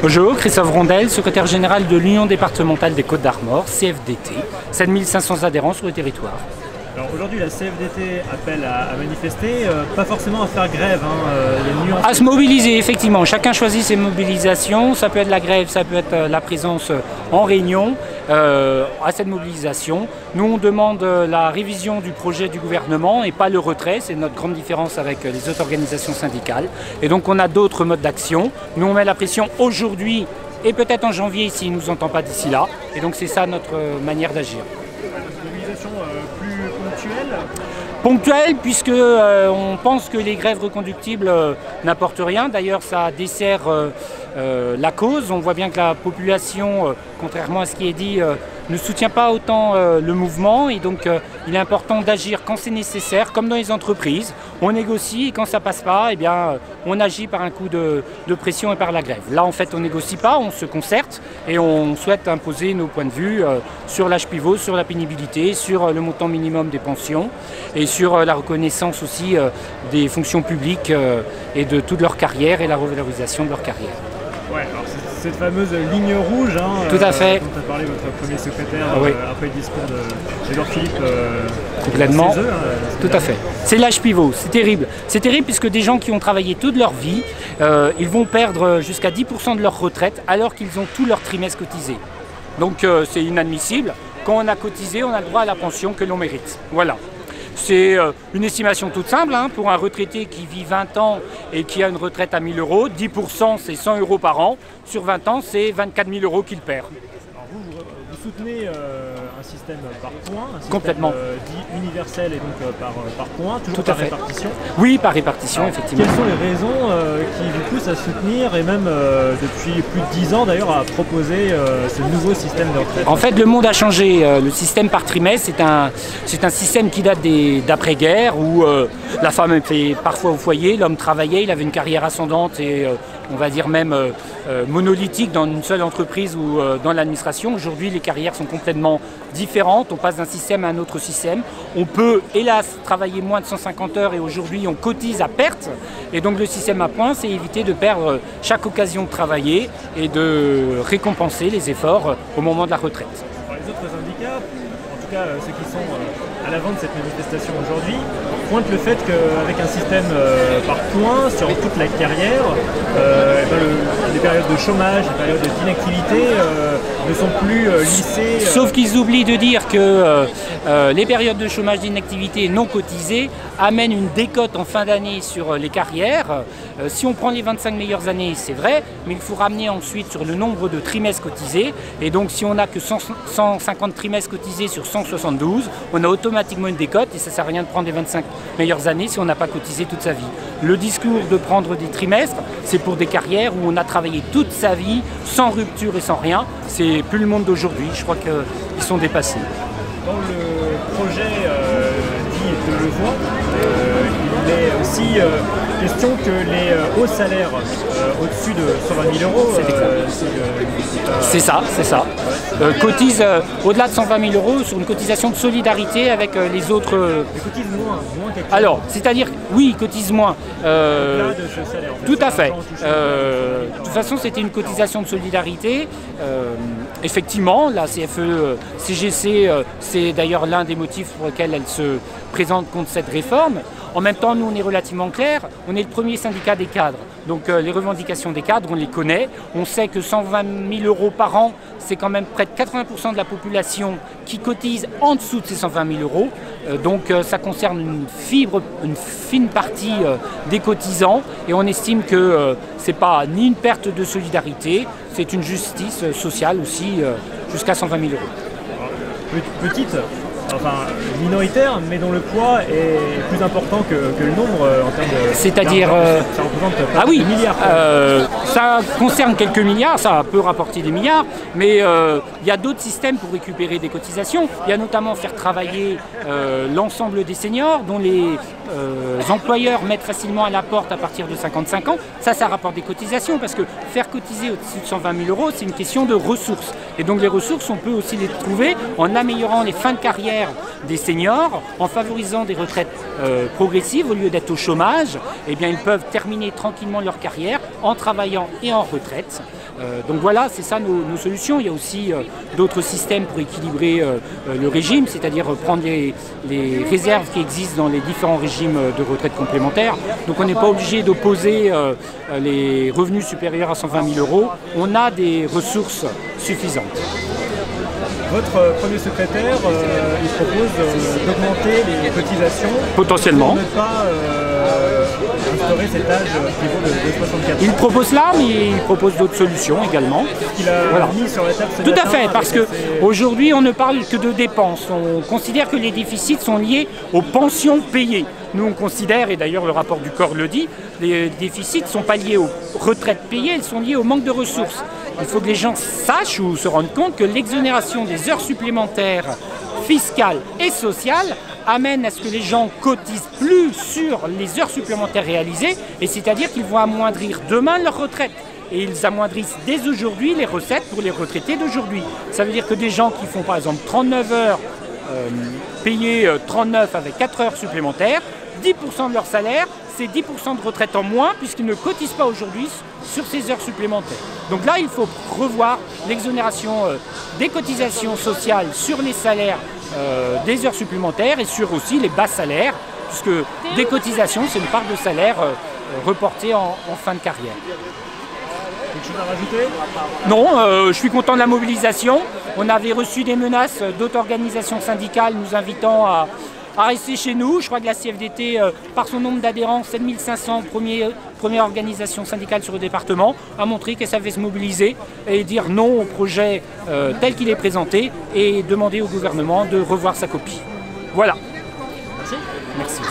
Bonjour, Christophe Rondel, secrétaire général de l'Union départementale des Côtes-d'Armor, CFDT, 7500 adhérents sur le territoire. Alors aujourd'hui, la CFDT appelle à manifester, pas forcément à faire grève. À se mobiliser, effectivement. Chacun choisit ses mobilisations. Ça peut être la grève, ça peut être la présence en réunion. À cette mobilisation, nous on demande la révision du projet du gouvernement et pas le retrait. C'est notre grande différence avec les autres organisations syndicales. Et donc on a d'autres modes d'action. Nous on met la pression aujourd'hui et peut-être en janvier s'il ne nous entend pas d'ici là. Et donc c'est ça notre manière d'agir. Une mobilisation plus ponctuelle, puisque on pense que les grèves reconductibles n'apportent rien. D'ailleurs, ça dessert la cause. On voit bien que la population, contrairement à ce qui est dit, ne soutient pas autant le mouvement. Et donc, il est important d'agir quand c'est nécessaire, comme dans les entreprises. On négocie et quand ça passe pas, eh bien, on agit par un coup de pression et par la grève. Là, en fait, on négocie pas, on se concerte et on souhaite imposer nos points de vue sur l'âge pivot, sur la pénibilité, sur le montant minimum des pensions et sur la reconnaissance aussi des fonctions publiques et de toute leur carrière et la revalorisation de leur carrière. Ouais, alors cette fameuse ligne rouge, tout à fait. dont a parlé votre premier secrétaire oui. Après le discours d'Edouard Philippe. Complètement. Tout à fait. C'est l'âge pivot, c'est terrible. C'est terrible puisque des gens qui ont travaillé toute leur vie, ils vont perdre jusqu'à 10% de leur retraite alors qu'ils ont tout leur trimestre cotisé. Donc c'est inadmissible. Quand on a cotisé, on a le droit à la pension que l'on mérite. Voilà. C'est une estimation toute simple, pour un retraité qui vit 20 ans et qui a une retraite à 1 000 €, 10% c'est 100 € par an, sur 20 ans c'est 24 000 € qu'il perd. Alors vous soutenez un système par points, un système complètement dit universel et donc par points, toujours tout à par fait. Répartition. Oui, par répartition, alors, effectivement. Quelles sont les raisons qui vous poussent à soutenir et même depuis plus de 10 ans d'ailleurs à proposer ce nouveau système de retraite? En fait, le monde a changé. Le système par trimestre, c'est un système qui date d'après-guerre où la femme était parfois au foyer, l'homme travaillait, il avait une carrière ascendante et on va dire même monolithique dans une seule entreprise ou dans l'administration. Aujourd'hui, les carrières sont complètement différentes. On passe d'un système à un autre système. On peut, hélas, travailler moins de 150 heures et aujourd'hui, on cotise à perte. Et donc, le système à points, c'est éviter de perdre chaque occasion de travailler et de récompenser les efforts au moment de la retraite. Alors, les autres syndicats, en tout cas ceux qui sont à l'avant de cette manifestation aujourd'hui, pointent le fait qu'avec un système par points sur toute la carrière, les périodes de chômage, les périodes d'inactivité ne sont plus lissées. Sauf qu'ils oublient de dire que les périodes de chômage d'inactivité non cotisées amènent une décote en fin d'année sur les carrières. Si on prend les 25 meilleures années, c'est vrai, mais il faut ramener ensuite sur le nombre de trimestres cotisés. Et donc si on n'a que 150 trimestres cotisés sur 172, on a automatiquement une décote et ça ne sert à rien de prendre les 25 meilleures années si on n'a pas cotisé toute sa vie. Le discours de prendre des trimestres, c'est pour des carrières où on a travaillé toute sa vie sans rupture et sans rien. C'est plus le monde d'aujourd'hui, je crois qu'ils sont dépassés. Dans le projet dit de Levoix, il est aussi question que les hauts salaires au-dessus de 120 000 €, c'est ça, cotisent au-delà de 120 000 € sur une cotisation de solidarité avec les autres. Ils cotisent moins qu'actuellement. Alors, c'est-à-dire, oui, ils cotisent moins. Au-delà de ce salaire. Tout à fait. De toute façon, c'était une cotisation de solidarité. Effectivement, la CFE-CGC, c'est d'ailleurs l'un des motifs pour lesquels elle se présente contre cette réforme. En même temps, nous, on est relativement clair. On est le premier syndicat des cadres. Donc les revendications des cadres, on les connaît. On sait que 120 000 € par an, c'est quand même près de 80% de la population qui cotise en dessous de ces 120 000 €. Donc ça concerne une fine partie des cotisants. Et on estime que ce n'est pas ni une perte de solidarité, c'est une justice sociale aussi jusqu'à 120 000 €. Petite, enfin minoritaire, mais dont le poids est plus important que le nombre en termes de... C'est-à-dire... ça représente des milliards. Ça concerne quelques milliards, ça peut rapporter des milliards, mais il y a d'autres systèmes pour récupérer des cotisations. Il y a notamment faire travailler l'ensemble des seniors, dont les employeurs mettent facilement à la porte à partir de 55 ans. Ça rapporte des cotisations, parce que faire cotiser au-dessus de 120 000 €, c'est une question de ressources. Et donc les ressources, on peut aussi les trouver en améliorant les fins de carrière des seniors, en favorisant des retraites progressives au lieu d'être au chômage. Eh bien, ils peuvent terminer tranquillement leur carrière en travaillant et en retraite. Donc voilà, c'est ça nos solutions. Il y a aussi d'autres systèmes pour équilibrer le régime, c'est-à-dire prendre les réserves qui existent dans les différents régimes de retraite complémentaire. Donc on n'est pas obligé d'opposer les revenus supérieurs à 120 000 €. On a des ressources suffisantes. Votre premier secrétaire, il propose d'augmenter les cotisations potentiellement. Pour ne pas instaurer cet âge pivot de 64 ans. Il propose là, mais il propose d'autres solutions également. Il a mis sur la table ce Tout matin à fait, parce qu'aujourd'hui, on ne parle que de dépenses. On considère que les déficits sont liés aux pensions payées. Nous, on considère, et d'ailleurs le rapport du corps le dit, les déficits ne sont pas liés aux retraites payées, ils sont liés au manque de ressources. Il faut que les gens sachent ou se rendent compte que l'exonération des heures supplémentaires fiscales et sociales amène à ce que les gens cotisent plus sur les heures supplémentaires réalisées, et c'est-à-dire qu'ils vont amoindrir demain leur retraite. Et ils amoindrissent dès aujourd'hui les recettes pour les retraités d'aujourd'hui. Ça veut dire que des gens qui font par exemple 39 heures, payés 39 avec 4 heures supplémentaires, 10% de leur salaire, c'est 10% de retraite en moins puisqu'ils ne cotisent pas aujourd'hui sur ces heures supplémentaires. Donc là, il faut revoir l'exonération des cotisations sociales sur les salaires des heures supplémentaires et sur aussi les bas salaires, puisque des cotisations, c'est une part de salaire reportée en fin de carrière. Quelque chose à rajouter ? Non, je suis content de la mobilisation. On avait reçu des menaces d'autres organisations syndicales nous invitant à rester chez nous. Je crois que la CFDT, par son nombre d'adhérents, 7500, première organisation syndicale sur le département, a montré qu'elle savait se mobiliser et dire non au projet tel qu'il est présenté et demander au gouvernement de revoir sa copie. Voilà. Merci. Merci.